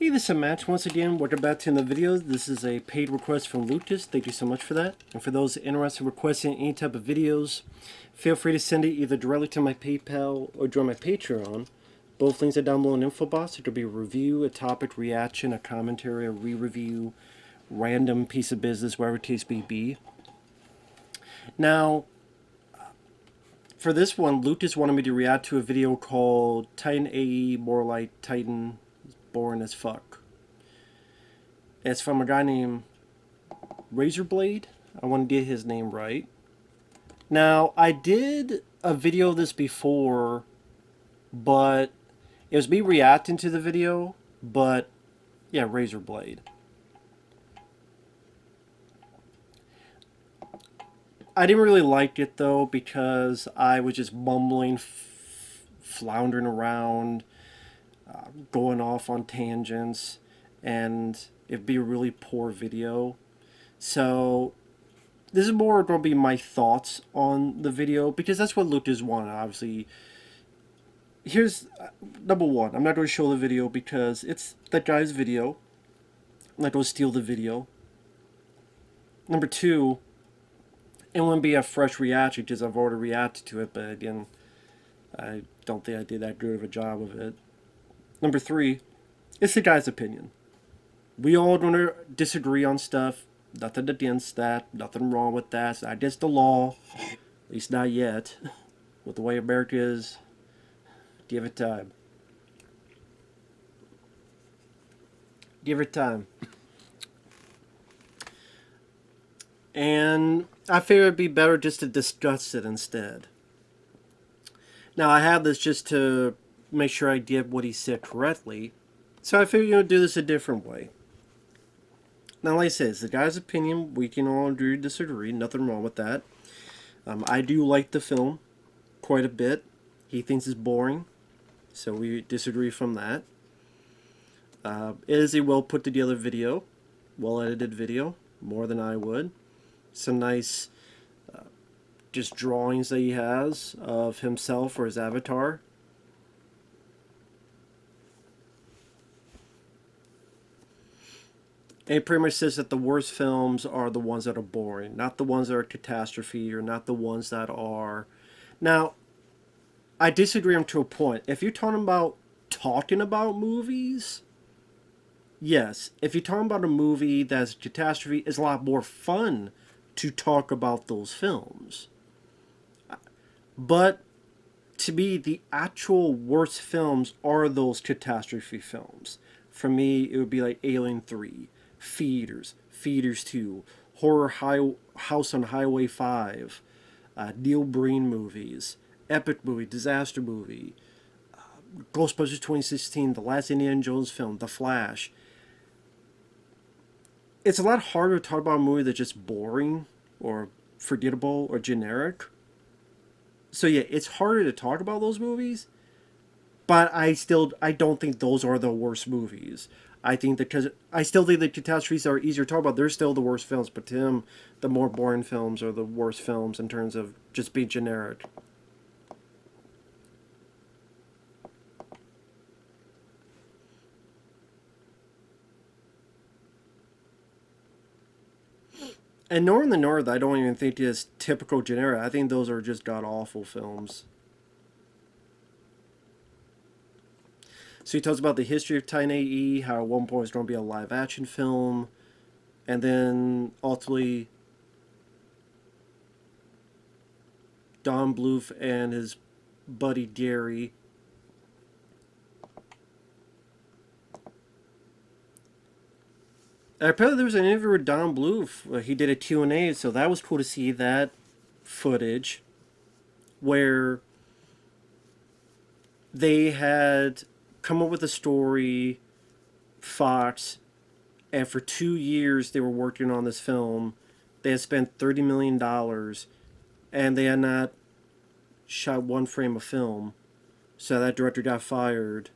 Hey, this is Matt. Once again, welcome back to another video. This is a paid request from Lucas. Thank you so much for that. And for those interested in requesting any type of videos, feel free to send it either directly to my PayPal or join my Patreon. Both links are down below in the info box. It could be a review, a topic, reaction, a commentary, a re-review, random piece of business, whatever case may be. Now, for this one, Lucas wanted me to react to a video called Titan AE, more like Titan boring as fuck. It's from a guy named Razorblade. I want to get his name right. Now, I did a video of this before, but it was me reacting to the video, but yeah, Razorblade. I didn't really like it though because I was just mumbling, floundering around, going off on tangents, and it'd be a really poor video. So this is more going to be my thoughts on the video because that's what Lucas wanted. Obviously, here's number one. I'm not going to show the video because it's that guy's video. I'm not going to steal the video. Number two, it wouldn't be a fresh reaction because I've already reacted to it, but again, I don't think I did that good of a job of it. Number three, it's the guy's opinion. We all going to disagree on stuff. Nothing against that. Nothing wrong with that. It's not against the law. At least not yet. With the way America is, give it time. Give it time. And I figured it'd be better just to discuss it instead. Now, I have this just to make sure I did what he said correctly. So I figured, do this a different way. Now, like I said, it's the guy's opinion. We can all agree or disagree. Nothing wrong with that. I do like the film quite a bit. He thinks it's boring, so we disagree from that. It is a well put together video, well edited video, more than I would. Some nice just drawings that he has of himself or his avatar. And it pretty much says that the worst films are the ones that are boring, not the ones that are catastrophe or not the ones that are... Now, I disagree on to a point. If you're talking about movies, yes. If you're talking about a movie that's a catastrophe, it's a lot more fun to talk about those films. But to me, the actual worst films are those catastrophe films. For me, it would be like Alien 3, Feeders, Feeders 2, House on Highway 5, Neil Breen movies, epic movie, disaster movie, Ghostbusters 2016, the last Indiana Jones film, The Flash. It's a lot harder to talk about a movie that's just boring or forgettable or generic. So yeah, it's harder to talk about those movies, but I don't think those are the worst movies. I still think the catastrophes are easier to talk about. They're still the worst films, but to him, the more boring films are the worst films in terms of just being generic. And North in the North, I don't even think is typical generic. I think those are just god-awful films. So he tells about the history of Titan AE, how at one point it was going to be a live-action film, and then ultimately Don Bluth and his buddy Gary apparently there was an interview with Don Bluth. He did a Q&A, so that was cool to see that footage where they had come up with a story, Fox, and for 2 years they were working on this film. They had spent $30 million, and they had not shot one frame of film. So that director got fired.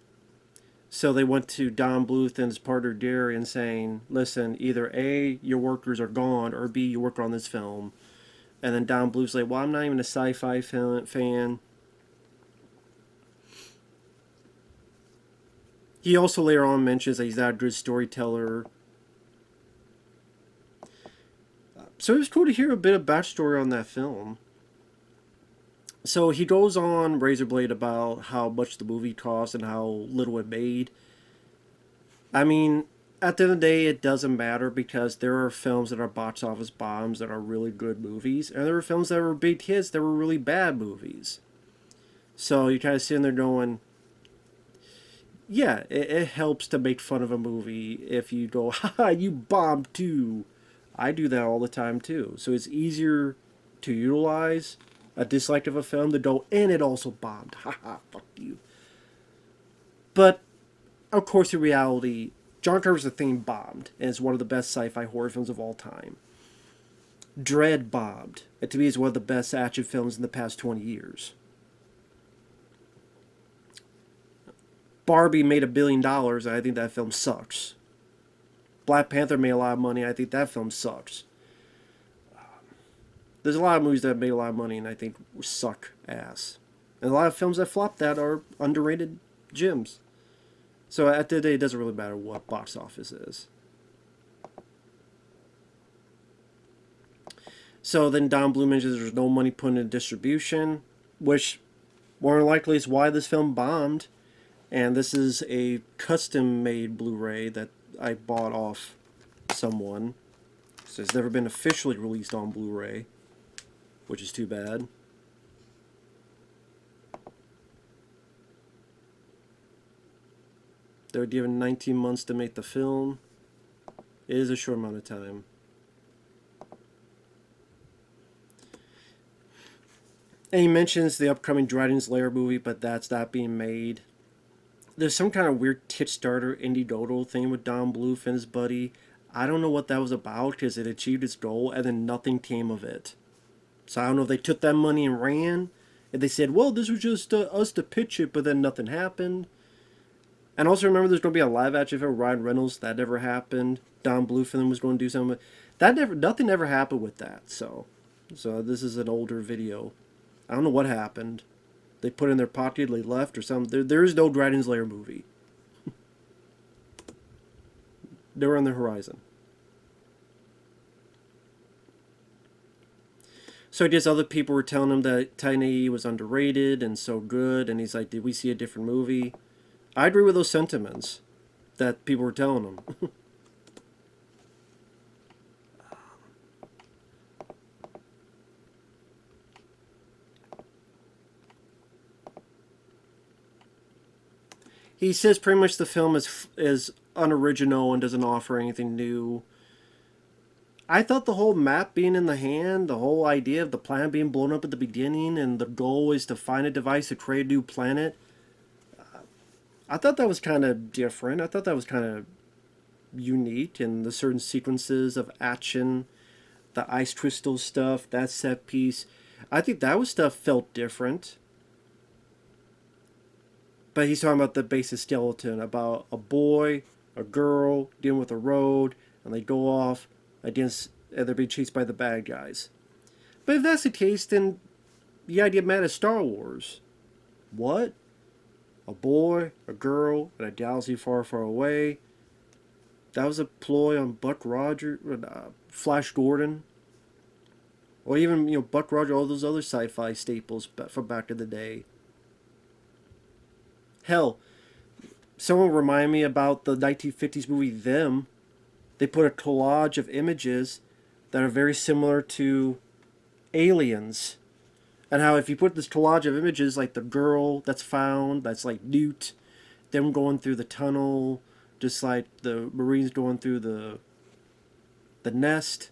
So they went to Don Bluth and his partner Gary and saying, listen, either A, your workers are gone, or B, you work on this film. And then Don Bluth's like, well, I'm not even a sci-fi fan. He also later on mentions that he's not a good storyteller. So it was cool to hear a bit of backstory on that film. So he goes on Razorblade about how much the movie cost and how little it made. I mean, at the end of the day, it doesn't matter because there are films that are box office bombs that are really good movies, and there are films that were big hits that were really bad movies. So you kind of sitting there going, yeah, it helps to make fun of a movie if you go, haha, you bombed too. I do that all the time too. So it's easier to utilize a dislike of a film to go, and it also bombed. Haha, fuck you. But, of course, in reality, John Carpenter's The Thing bombed, and is one of the best sci-fi horror films of all time. Dread bombed, and to me is one of the best action films in the past 20 years. Barbie made $1 billion, and I think that film sucks. Black Panther made a lot of money, and I think that film sucks. There's a lot of movies that made a lot of money, and I think suck ass. And a lot of films that flop that are underrated gems. So at the end of the day, it doesn't really matter what box office is. So then Don Bluth mentions there's no money put in distribution, which more than likely is why this film bombed. And this is a custom-made Blu-ray that I bought off someone. So it's never been officially released on Blu-ray, which is too bad. They were given 19 months to make the film. It is a short amount of time. And he mentions the upcoming Dragon's Lair movie, but that's not being made. There's some kind of weird Kickstarter Indiegogo thing with Don Bluth and his buddy. I don't know what that was about because it achieved its goal and then nothing came of it. So I don't know if they took that money and ran. And they said, well, this was just us to pitch it, but then nothing happened. And also remember there's going to be a live action film with Ryan Reynolds. That never happened. Don Bluth and them was going to do something. Nothing ever happened with that. So this is an older video. I don't know what happened. They put it in their pocket, they left or something. There is no Dragon's Lair movie. They were on the horizon. So I guess other people were telling him that Titan AE was underrated and so good, and he's like, did we see a different movie? I agree with those sentiments that people were telling him. He says pretty much the film is unoriginal and doesn't offer anything new. I thought the whole map being in the hand, the whole idea of the planet being blown up at the beginning, and the goal is to find a device to create a new planet, I thought that was kind of different. I thought that was kind of unique, and the certain sequences of action, the ice crystal stuff, that set piece, I think that was stuff felt different. But he's talking about the basic skeleton, about a boy, a girl, dealing with a road, and they go off against, and they're being chased by the bad guys. But if that's the case, then the idea mad as Star Wars. What? A boy, a girl, in a galaxy far, far away. That was a ploy on Buck Rogers, Flash Gordon, or even Buck Rogers, all those other sci-fi staples from back in the day. Hell, someone remind me about the 1950s movie Them. They put a collage of images that are very similar to Aliens. And how if you put this collage of images, like the girl that's found, that's like Newt, them going through the tunnel, just like the Marines going through the nest,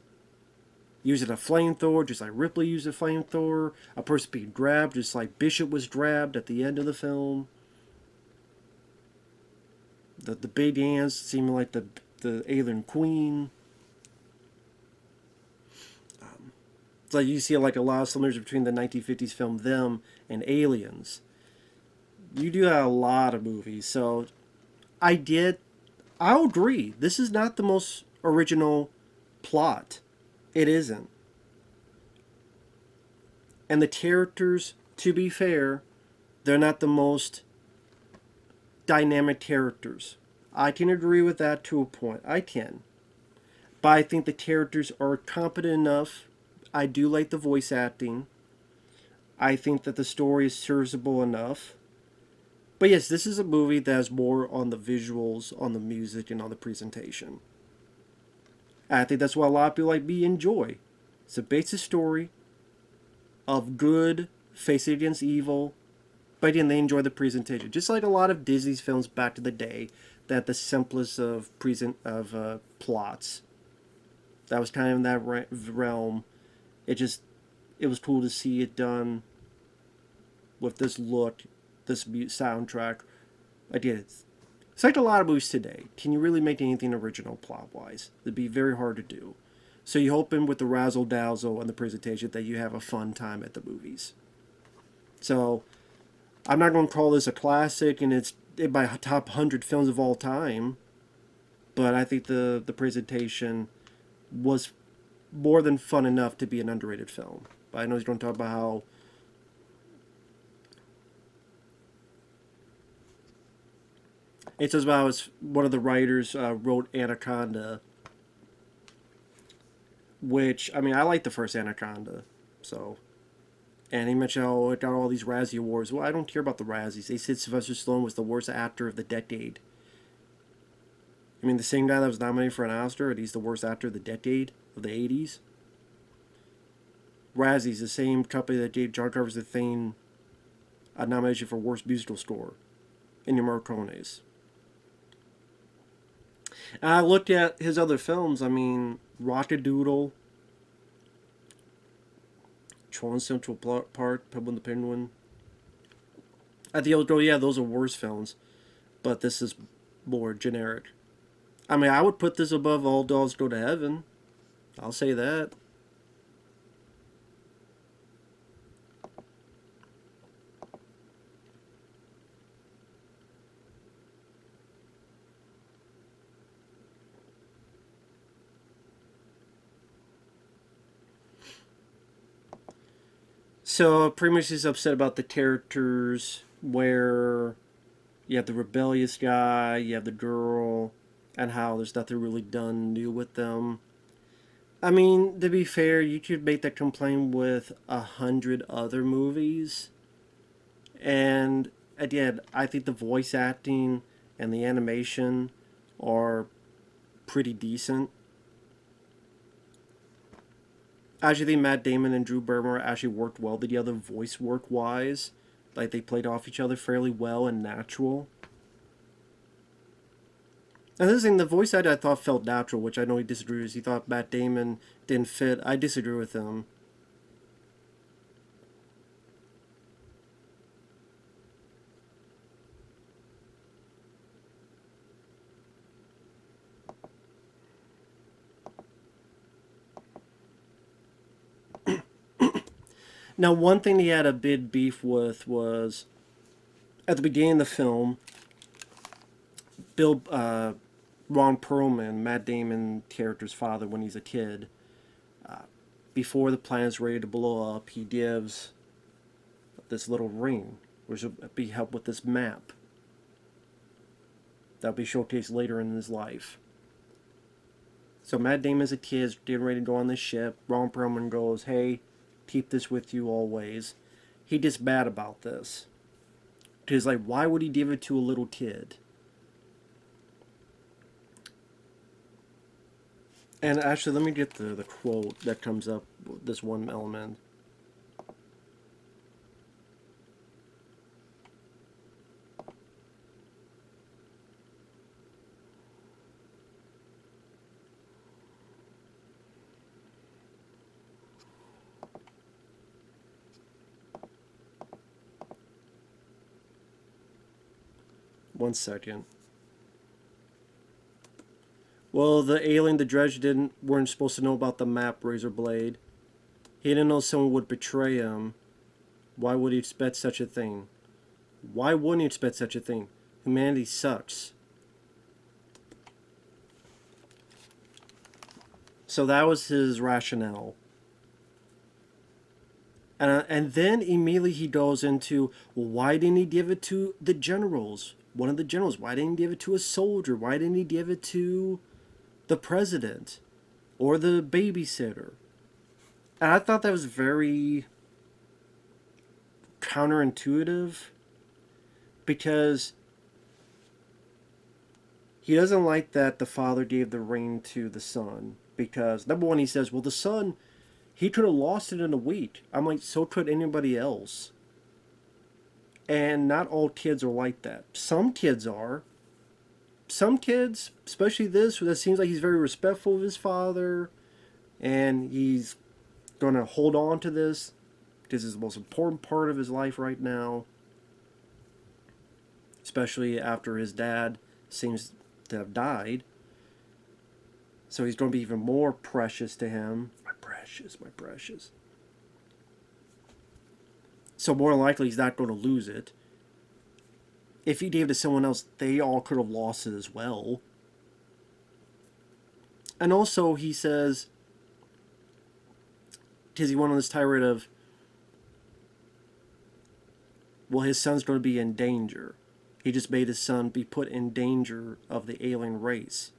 using a flamethrower, just like Ripley used a flamethrower, a person being grabbed, just like Bishop was grabbed at the end of the film. The big ants seeming like the alien queen. It's like you see like a lot of similarities between the 1950s film Them and Aliens. You do that a lot of movies, so I'll agree. This is not the most original plot. It isn't. And the characters, to be fair, they're not the most dynamic characters. I can agree with that to a point. I can. But I think the characters are competent enough. I do like the voice acting. I think that the story is serviceable enough. But yes, this is a movie that has more on the visuals, on the music, and on the presentation. And I think that's what a lot of people like me enjoy. It's a basic story of good facing against evil, but again, they enjoy the presentation. Just like a lot of Disney's films back in the day, that had the simplest of plots. That was kind of in that realm. It was cool to see it done with this look, this soundtrack. Again, it's like a lot of movies today. Can you really make anything original plot-wise? It'd be very hard to do. So you're hoping with the razzle-dazzle and the presentation that you have a fun time at the movies. So I'm not going to call this a classic, and it's in my top 100 films of all time. But I think the presentation was more than fun enough to be an underrated film. But I know he's going to talk about how it says about how one of the writers wrote Anaconda, which, I mean, I like the first Anaconda, so. And he mentioned how it got all these Razzie Awards. Well, I don't care about the Razzies. They said Sylvester Stallone was the worst actor of the decade. I mean, the same guy that was nominated for an Oscar, and he's the worst actor of the decade of the 80s. Razzie's the same company that gave John Carpenter's The Thing a nomination for Worst Musical Score in your Morricone's. And I looked at his other films. I mean, Rock-a-Doodle, Tron Central Park, Pebble and the Penguin. At the old go, yeah, those are worse films, but this is more generic. I mean, I would put this above All Dogs Go to Heaven. I'll say that. So pretty much he's upset about the characters where you have the rebellious guy, you have the girl, and how there's nothing really done new with them. I mean, to be fair, you could make that complaint with 100 other movies. And again, I think the voice acting and the animation are pretty decent. I actually think Matt Damon and Drew Barrymore actually worked well together voice work wise. Like they played off each other fairly well and natural. And this thing, the voice actor I thought felt natural, which I know he disagrees. He thought Matt Damon didn't fit. I disagree with him. Now, one thing he had a big beef with was at the beginning of the film, Ron Perlman, Matt Damon character's father, when he's a kid, before the planet's ready to blow up, he gives this little ring, which will be helped with this map. That'll be showcased later in his life. So Matt Damon's a kid, getting ready to go on this ship. Ron Perlman goes, "Hey, keep this with you always." He gets mad about this. Because, like, why would he give it to a little kid? And actually, let me get the quote that comes up with this one element. One second. Well, the alien, the dredge, weren't supposed to know about the map, Razorblade. He didn't know someone would betray him. Why would he expect such a thing? Why wouldn't he expect such a thing? Humanity sucks. So that was his rationale. And then immediately he goes into, well, why didn't he give it to the generals? one of the generals? Why didn't he give it to a soldier? Why didn't he give it to the president or the babysitter? And I thought that was very counterintuitive, because he doesn't like that the father gave the ring to the son. Because, number one, he says, well, the son, he could have lost it in a week. I'm like, so could anybody else. And not all kids are like that. Some kids are. Some kids, especially this, that seems like he's very respectful of his father, and he's going to hold on to this because it's the most important part of his life right now, especially after his dad seems to have died. So he's going to be even more precious to him. My precious, my precious. So more likely he's not going to lose it. If he gave it to someone else, they all could have lost it as well. And also he says, because he went on this tirade of, well, his son's going to be in danger. He just made his son be put in danger of the alien race.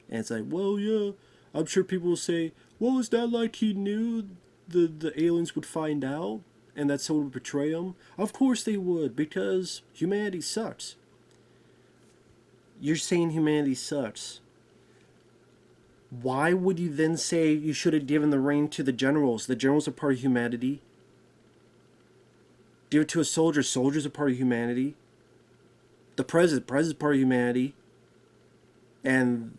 And it's like, well, yeah, I'm sure people will say, well, is that like he knew the aliens would find out and that someone would betray him? Of course they would, because humanity sucks. You're saying humanity sucks. Why would you then say you should have given the reign to the generals? The generals are part of humanity. Give it to a soldier. Soldiers are part of humanity. The president is part of humanity. And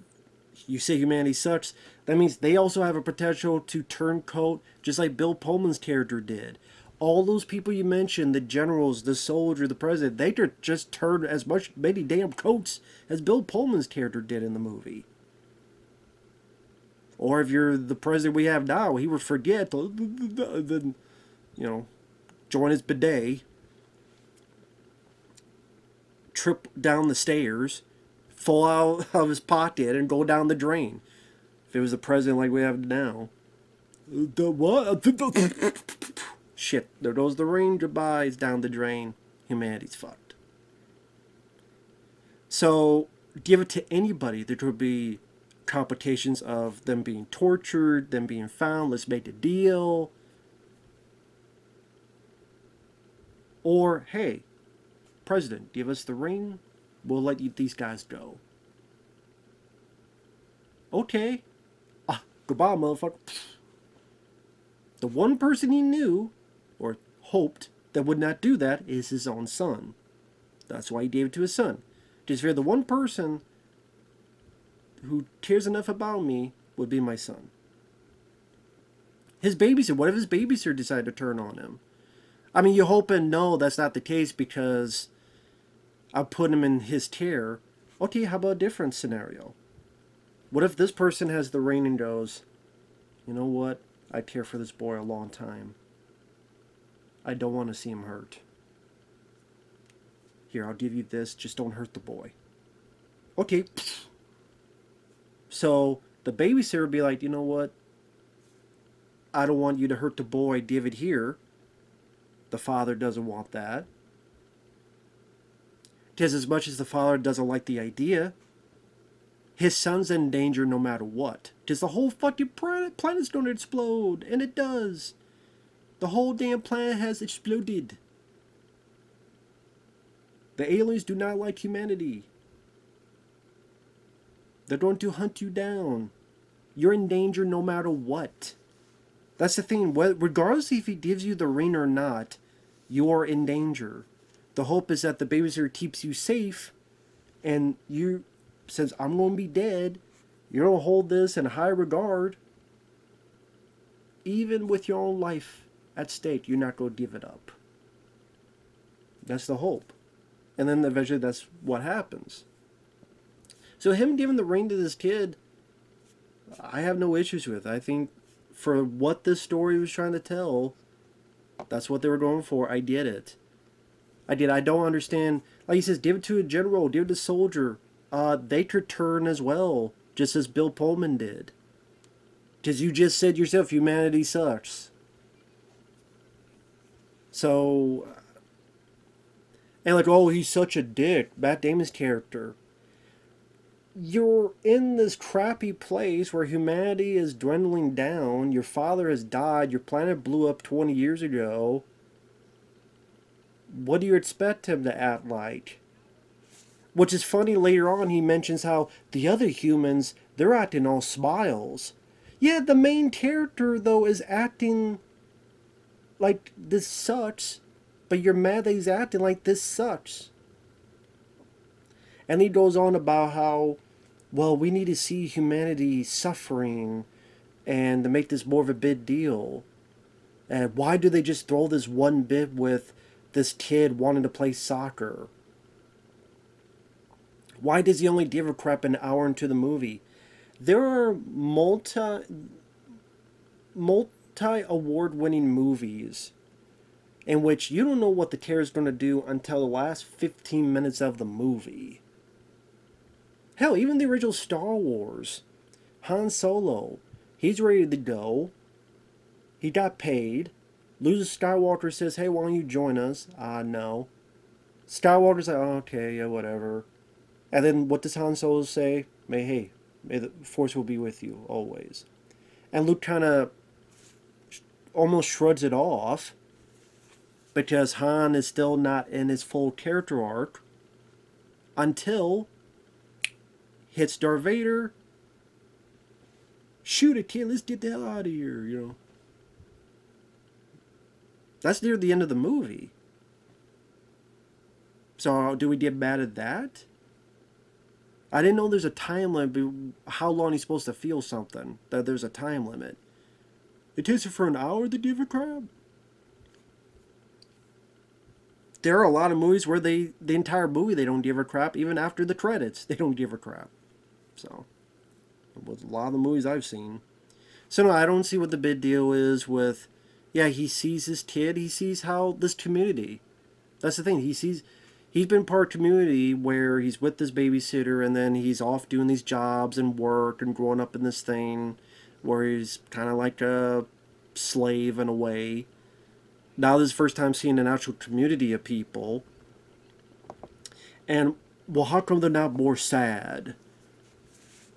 you say humanity sucks, that means they also have a potential to turn coat, just like Bill Pullman's character did. All those people you mentioned, the generals, the soldier, the president, they could just turn as many damn coats as Bill Pullman's character did in the movie. Or if you're the president we have now, he would forget, then, join his bidet, trip down the stairs, fall out of his pocket, and go down the drain. If it was the president like we have now. The what? Shit, there goes the rain, goodbye, it's down the drain. Humanity's fucked. So, give it to anybody. There could be complications of them being tortured, them being found, let's make a deal. Or, hey, president, give us the ring, we'll let these guys go. Okay. Goodbye, motherfucker. The one person he knew, or hoped, that would not do that is his own son. That's why he gave it to his son. Just for the one person who cares enough about me would be my son. His babysitter, what if his babysitter decided to turn on him? I mean, you hope and know that's not the case because I put him in his care. Okay, how about a different scenario? What if this person has the reign and goes, you know what? I care for this boy a long time. I don't want to see him hurt. Here, I'll give you this. Just don't hurt the boy. Okay. So the babysitter would be like, you know what? I don't want you to hurt the boy. Give it here. The father doesn't want that. Because as much as the father doesn't like the idea, his son's in danger no matter what. Because the whole fucking planet's going to explode. And it does. The whole damn planet has exploded. The aliens do not like humanity. They're going to hunt you down. You're in danger no matter what. That's the thing. Regardless if he gives you the ring or not, you are in danger. The hope is that the babysitter keeps you safe, and you, since I'm going to be dead, you're going to hold this in high regard. Even with your own life at stake, you're not going to give it up. That's the hope. And then eventually that's what happens. So him giving the ring to this kid, I have no issues with. I think for what this story was trying to tell, that's what they were going for. I get it. I don't understand. Like he says, give it to a general, give it to a soldier. They could turn as well, just as Bill Pullman did. Because you just said yourself, humanity sucks. So, And like, oh, he's such a dick. Matt Damon's character. You're in this crappy place where humanity is dwindling down. Your father has died. Your planet blew up 20 years ago. What do you expect him to act like? Which is funny, later on he mentions how the other humans, they're acting all smiles. Yeah, the main character, though, is acting like this sucks, but you're mad that he's acting like this sucks. And he goes on about how, well, we need to see humanity suffering and to make this more of a big deal. And why do they just throw this one bit with this kid wanting to play soccer? Why does he only give a crap an hour into the movie? There are multi award winning movies in which you don't know what the character is going to do until the last 15 minutes of the movie. Hell, even the original Star Wars, Han Solo, he's ready to go. He got paid. Luke Skywalker says, hey, why don't you join us? No. Skywalker's like, oh, okay, yeah, whatever. And then what does Han Solo say? May the Force will be with you always. And Luke kind of almost shrugs it off because Han is still not in his full character arc until hits Darth Vader. Shoot it, kid, let's get the hell out of here, you know. That's near the end of the movie. So do we get mad at that? I didn't know there's a time limit how long he's supposed to feel something. That there's a time limit. It takes it for an hour to give a crap? There are a lot of movies where the entire movie they don't give a crap. Even after the credits, they don't give a crap. So, with a lot of the movies I've seen. So no, I don't see what the big deal is with, yeah, he sees his kid, he sees how this community. That's the thing, he's been part of community where he's with this babysitter and then he's off doing these jobs and work and growing up in this thing where he's kind of like a slave in a way. Now this is the first time seeing an actual community of people. And, well, how come they're not more sad?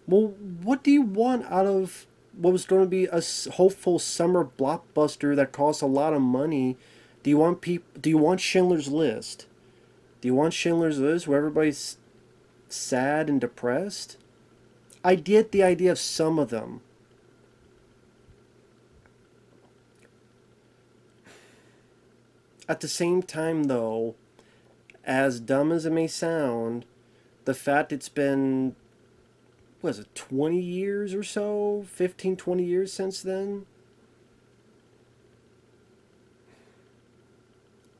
Well, what do you want out of what was going to be a hopeful summer blockbuster that costs a lot of money? Do you want Schindler's List? Do you want Schindler's List where everybody's sad and depressed? I get the idea of some of them. At the same time, though, as dumb as it may sound, the fact it's been, what is it, 20 years or so? 15, 20 years since then?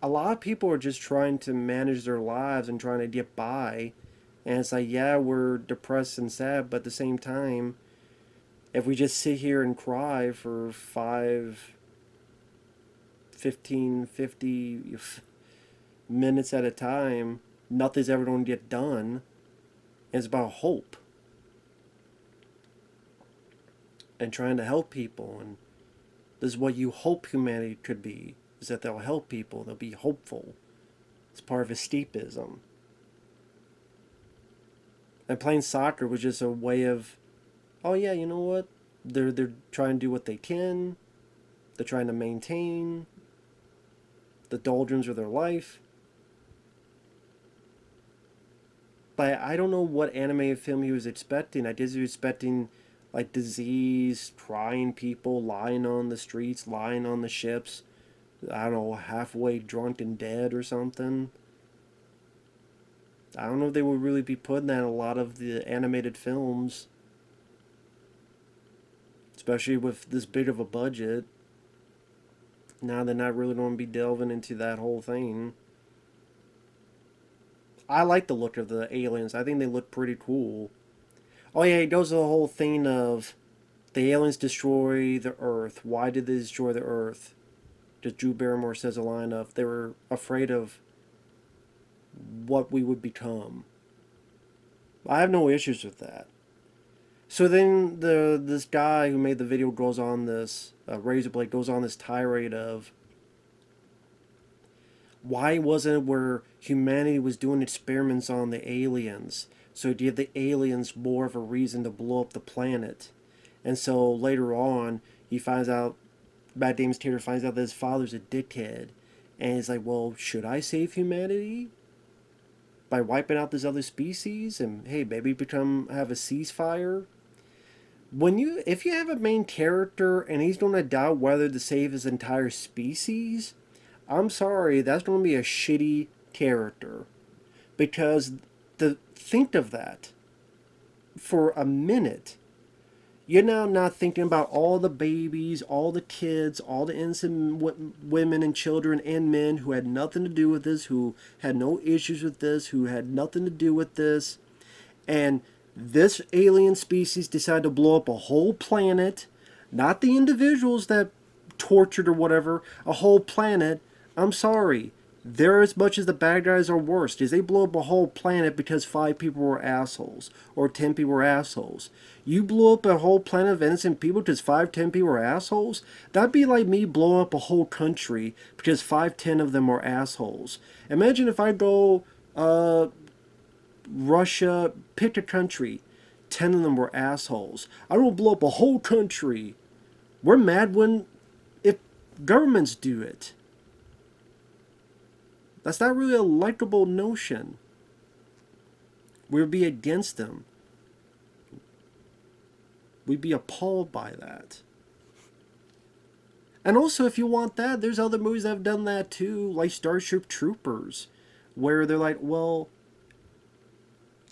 A lot of people are just trying to manage their lives and trying to get by. And it's like, yeah, we're depressed and sad, but at the same time, if we just sit here and cry for 5, 15, 50 minutes at a time, nothing's ever going to get done. It's about hope. And trying to help people. And this is what you hope humanity could be. Is that they'll help people. They'll be hopeful. It's part of escapism. And playing soccer was just a way of, oh yeah, you know what? They're trying to do what they can. They're trying to maintain the doldrums of their life. But I don't know what animated film he was expecting. I guess he was expecting like disease, crying people, lying on the streets, lying on the ships. I don't know, halfway drunk and dead or something. I don't know if they would really be putting that in a lot of the animated films. Especially with this big of a budget. Now they're not really going to be delving into that whole thing. I like the look of the aliens. I think they look pretty cool. Oh yeah, it goes to the whole thing of the aliens destroy the Earth. Why did they destroy the Earth? Because Drew Barrymore says a line of, they were afraid of what we would become. I have no issues with that. So then this guy who made the video goes on this, Razorblade goes on this tirade of, Why wasn't it where humanity was doing experiments on the aliens? So to give the aliens more of a reason to blow up the planet. And so later on, he finds out, Matt Damon's character finds out that his father's a dickhead. And he's like, well, should I save humanity by wiping out this other species? And hey, maybe have a ceasefire? If you have a main character and he's going to doubt whether to save his entire species, I'm sorry, that's going to be a shitty character. Because think of that for a minute. You're now not thinking about all the babies, all the kids, all the innocent women and children and men who had nothing to do with this, who had no issues with this, who had nothing to do with this. And this alien species decided to blow up a whole planet, not the individuals that tortured or whatever, a whole planet. I'm sorry. They're as much as the bad guys are worse. Because they blow up a whole planet because 5 people were assholes. Or 10 people were assholes. You blow up a whole planet of innocent people because 5, 10 people were assholes? That'd be like me blowing up a whole country because 5, 10 of them were assholes. Imagine if I go, Russia, pick a country. 10 of them were assholes. I don't blow up a whole country. We're mad if governments do it. That's not really a likable notion. We would be against them. We'd be appalled by that. And also, if you want that, there's other movies that have done that too, like Starship Troopers, where they're like, well,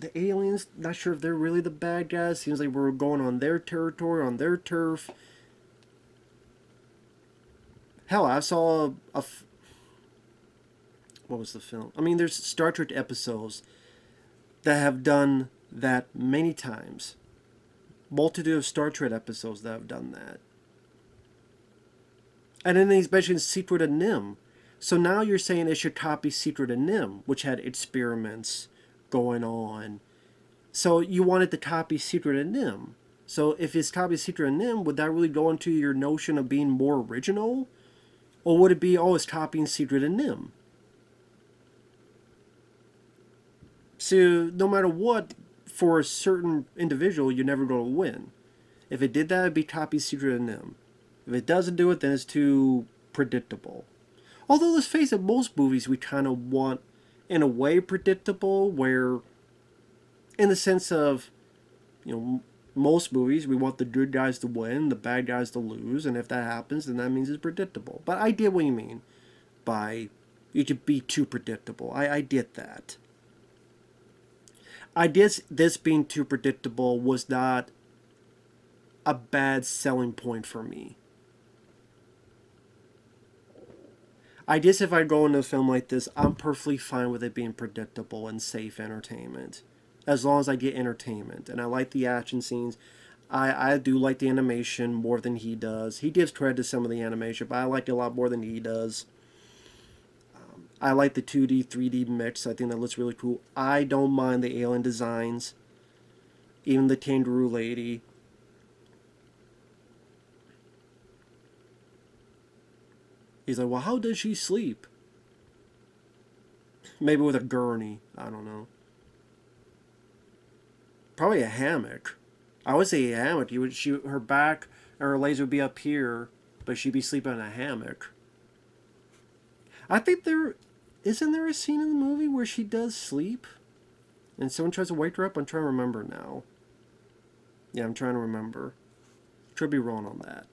the aliens, not sure if they're really the bad guys. Seems like we're going on their territory, on their turf. Hell, I saw what was the film? I mean, there's Star Trek episodes that have done that many times. Multitude of Star Trek episodes that have done that. And then he's mentioned Secret of Nim. So now you're saying it should copy Secret of Nim, which had experiments going on. So you wanted to copy Secret of Nim. So if it's copy Secret of Nim, would that really go into your notion of being more original? Or would it be, oh, it's copying Secret of Nim? So no matter what, for a certain individual, you're never going to win. If it did that, it'd be copy Secret of Nim. If it doesn't do it, then it's too predictable. Although, let's face it, most movies we kind of want, in a way, predictable, where, in the sense of, most movies, we want the good guys to win, the bad guys to lose, and if that happens, then that means it's predictable. But I get what you mean by you could be too predictable. I get that. I guess this being too predictable was not a bad selling point for me. I guess if I go into a film like this, I'm perfectly fine with it being predictable and safe entertainment. As long as I get entertainment. And I like the action scenes. I do like the animation more than he does. He gives credit to some of the animation, but I like it a lot more than he does. I like the 2D, 3D mix. I think that looks really cool. I don't mind the alien designs. Even the kangaroo lady. He's like, well, how does she sleep? Maybe with a gurney. I don't know. Probably a hammock. I would say a hammock. Her back and her legs would be up here, but she'd be sleeping in a hammock. I think isn't there a scene in the movie where she does sleep? And someone tries to wake her up? I'm trying to remember now. Yeah, I'm trying to remember. Could be wrong on that.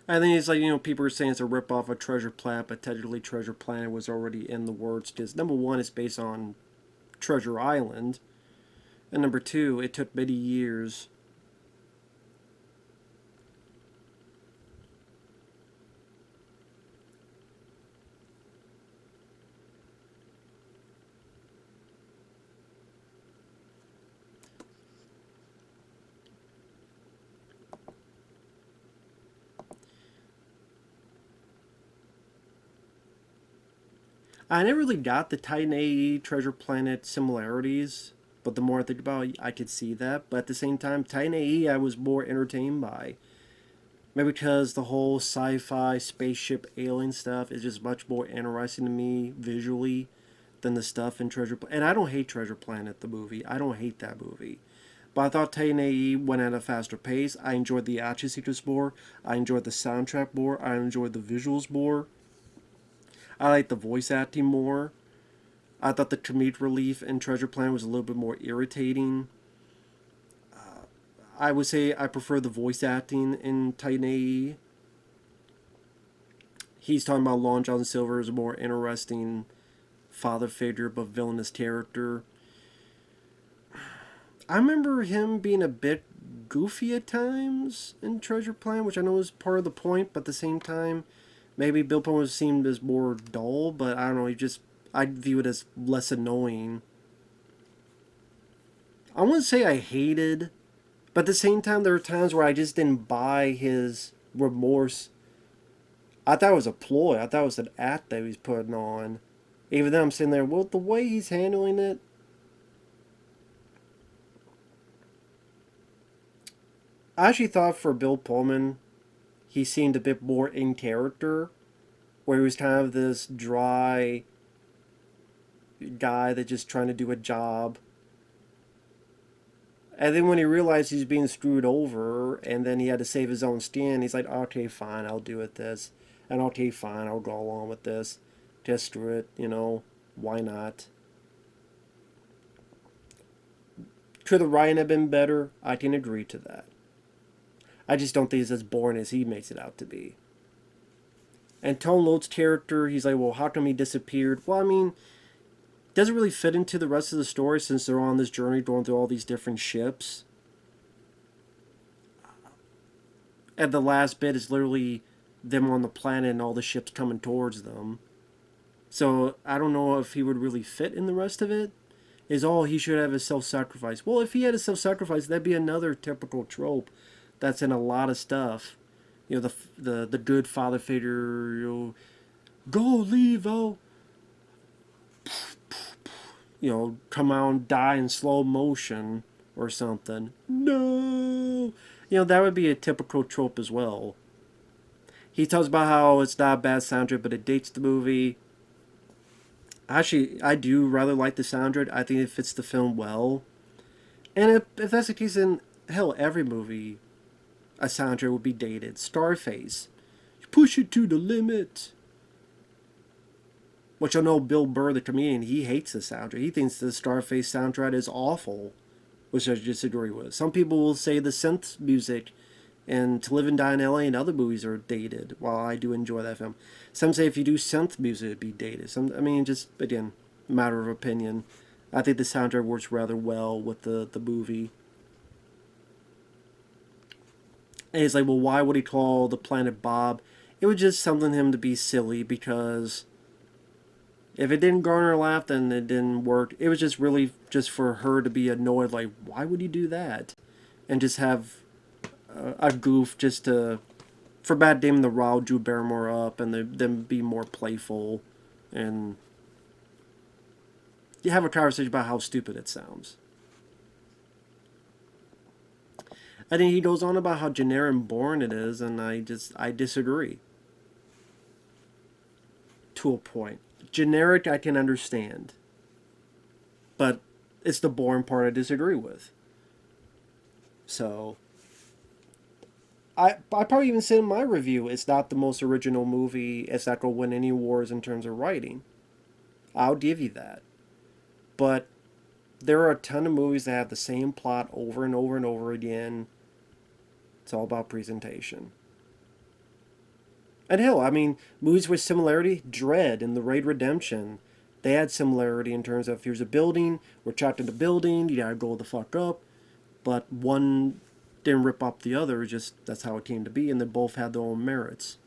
And then it's like, people are saying it's a ripoff of Treasure Planet, but technically Treasure Planet was already in the works because, number one, it's based on Treasure Island. And number two, it took many years. I never really got the Titan AE Treasure Planet similarities, but the more I think about it, I could see that. But at the same time, Titan AE I was more entertained by. Maybe because the whole sci-fi spaceship alien stuff is just much more interesting to me visually than the stuff in Treasure Planet. And I don't hate Treasure Planet, the movie. I don't hate that movie. But I thought Titan AE went at a faster pace. I enjoyed the action sequence more. I enjoyed the soundtrack more. I enjoyed the visuals more. I liked the voice acting more. I thought the comedic relief in Treasure Planet was a little bit more irritating. I would say I prefer the voice acting in Titan AE. He's talking about Long John Silver as a more interesting father figure but villainous character. I remember him being a bit goofy at times in Treasure Planet, which I know is part of the point, but at the same time, maybe Bill Pullman seemed as more dull, but I don't know, I view it as less annoying. I wouldn't say I hated, but at the same time, there were times where I just didn't buy his remorse. I thought it was a ploy. I thought it was an act that he was putting on. Even then, I'm sitting there, well, the way he's handling it, I actually thought for Bill Pullman, he seemed a bit more in character, where he was kind of this dry guy that just trying to do a job. And then when he realized he's being screwed over, and then he had to save his own skin, he's like, okay, fine, I'll do it this. And okay, fine, I'll go along with this. Just screw it, why not? Could the writing have been better? I can agree to that. I just don't think it's as boring as he makes it out to be. And Tone Lod's character, he's like, well, how come he disappeared? Well, I mean, doesn't really fit into the rest of the story since they're on this journey going through all these different ships. And the last bit is literally them on the planet and all the ships coming towards them. So I don't know if he would really fit in the rest of it. Is all he should have is self-sacrifice. Well, if he had a self-sacrifice, that'd be another typical trope that's in a lot of stuff. The good father figure, go, leave, oh. Come out and die in slow motion or something. No! That would be a typical trope as well. He talks about how it's not a bad soundtrack, but it dates the movie. Actually, I do rather like the soundtrack. I think it fits the film well. And if that's the case, then hell, every movie, a soundtrack would be dated. Scarface. Push it to the limit. Which I know Bill Burr, the comedian, he hates the soundtrack. He thinks the Scarface soundtrack is awful, which I disagree with. Some people will say the synth music and To Live and Die in L.A. and other movies are dated, while I do enjoy that film. Some say if you do synth music, it'd be dated. Just, again, matter of opinion. I think the soundtrack works rather well with the movie. And he's like, well, why would he call the planet Bob? It was just something him to be silly, because if it didn't garner a laugh, then it didn't work. It was just really just for her to be annoyed, like, why would you do that? And just have a goof just for Matt Damon to rile Drew Barrymore up and them be more playful. And you have a conversation about how stupid it sounds. And then he goes on about how generic and boring it is, and I disagree. To a point. Generic I can understand, but it's the boring part I disagree with. So I probably even said in my review it's not the most original movie. It's not going to win any awards in terms of writing. I'll give you that. But there are a ton of movies that have the same plot over and over and over again. It's all about presentation. And hell, movies with similarity, Dread and The Raid Redemption, they had similarity in terms of if here's a building, we're trapped in the building, you gotta go the fuck up. But one didn't rip off the other, just that's how it came to be, and they both had their own merits.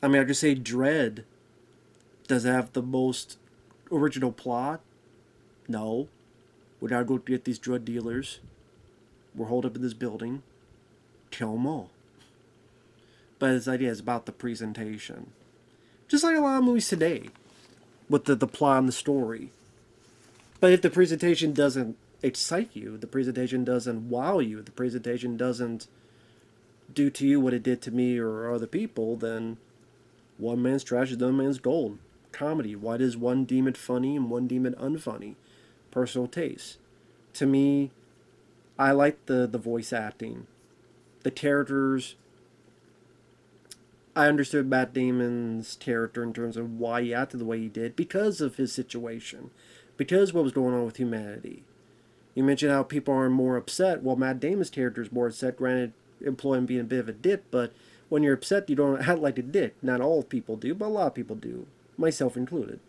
I could say Dread does it have the most original plot. No. We gotta go get these drug dealers. We're holed up in this building. Kill them all. But his idea is about the presentation. Just like a lot of movies today, with the plot and the story. But if the presentation doesn't excite you, the presentation doesn't wow you, the presentation doesn't do to you what it did to me or other people, then one man's trash is another man's gold. Comedy. Why does one deem it funny and one deem it unfunny? Personal taste. To me, I like the voice acting. The characters. I understood Matt Damon's character in terms of why he acted the way he did because of his situation, because what was going on with humanity. You mentioned how people are more upset. Well, Matt Damon's character is more upset. Granted, employ him being a bit of a dick, but when you're upset, you don't act like a dick. Not all people do, but a lot of people do, myself included.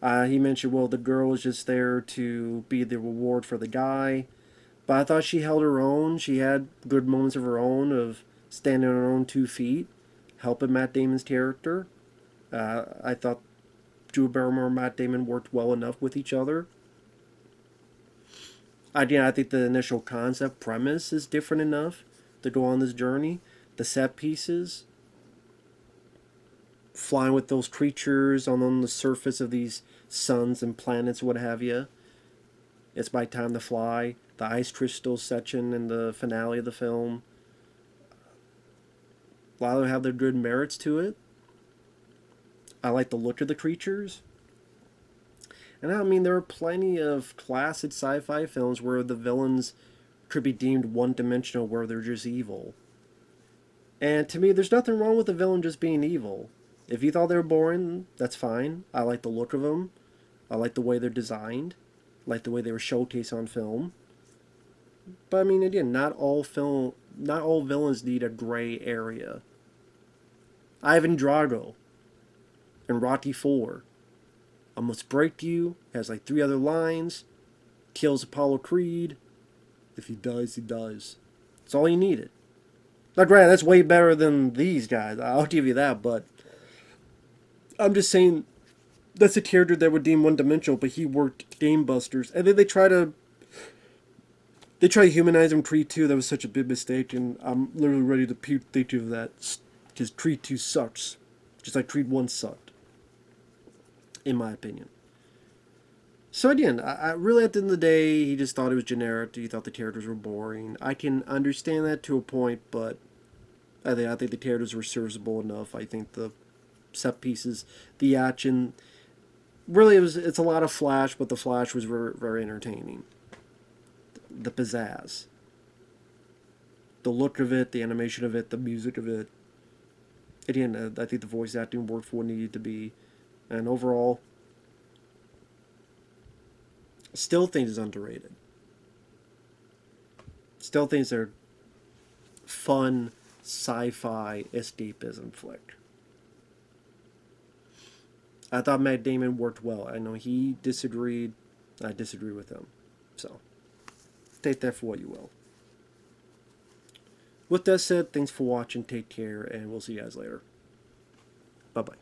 He mentioned, well, the girl was just there to be the reward for the guy. But I thought she held her own. She had good moments of her own, of standing on her own 2 feet, helping Matt Damon's character. I thought Drew Barrymore and Matt Damon worked well enough with each other. I think the initial concept premise is different enough to go on this journey. The set pieces, flying with those creatures on the surface of these suns and planets, what have you. It's My Time to Fly. The ice crystal section in the finale of the film. A lot of them have their good merits to it. I like the look of the creatures. And I mean, there are plenty of classic sci-fi films where the villains could be deemed one-dimensional, where they're just evil. And to me, there's nothing wrong with the villain just being evil. If you thought they were boring, that's fine. I like the look of them. I like the way they're designed. I like the way they were showcased on film. But I mean, again, not all villains need a gray area. Ivan Drago in Rocky IV. I must break you. Has like 3 other lines. Kills Apollo Creed. If he dies, he dies. That's all he needed. Now, granted, that's way better than these guys. I'll give you that, but I'm just saying that's a character that would deem one-dimensional, but he worked Gamebusters, and then they try to humanize him. Creed 2, that was such a big mistake, and I'm literally ready to puke thinking of that, because Creed 2 sucks, just like Creed 1 sucked, in my opinion. So again, I really, at the end of the day, he just thought it was generic. He thought the characters were boring. I can understand that to a point, but I think the characters were serviceable enough. I think the set pieces, the action, really it's a lot of flash, but the flash was very, very entertaining. The pizzazz, the look of it, the animation of it, the music of it. Again, I think the voice acting worked for what it needed to be, and overall, still think it's underrated. Still think they're fun sci-fi escapism flick. I thought Matt Damon worked well. I know he disagreed. I disagree with him. So, take that for what you will. With that said, thanks for watching. Take care, and we'll see you guys later. Bye-bye.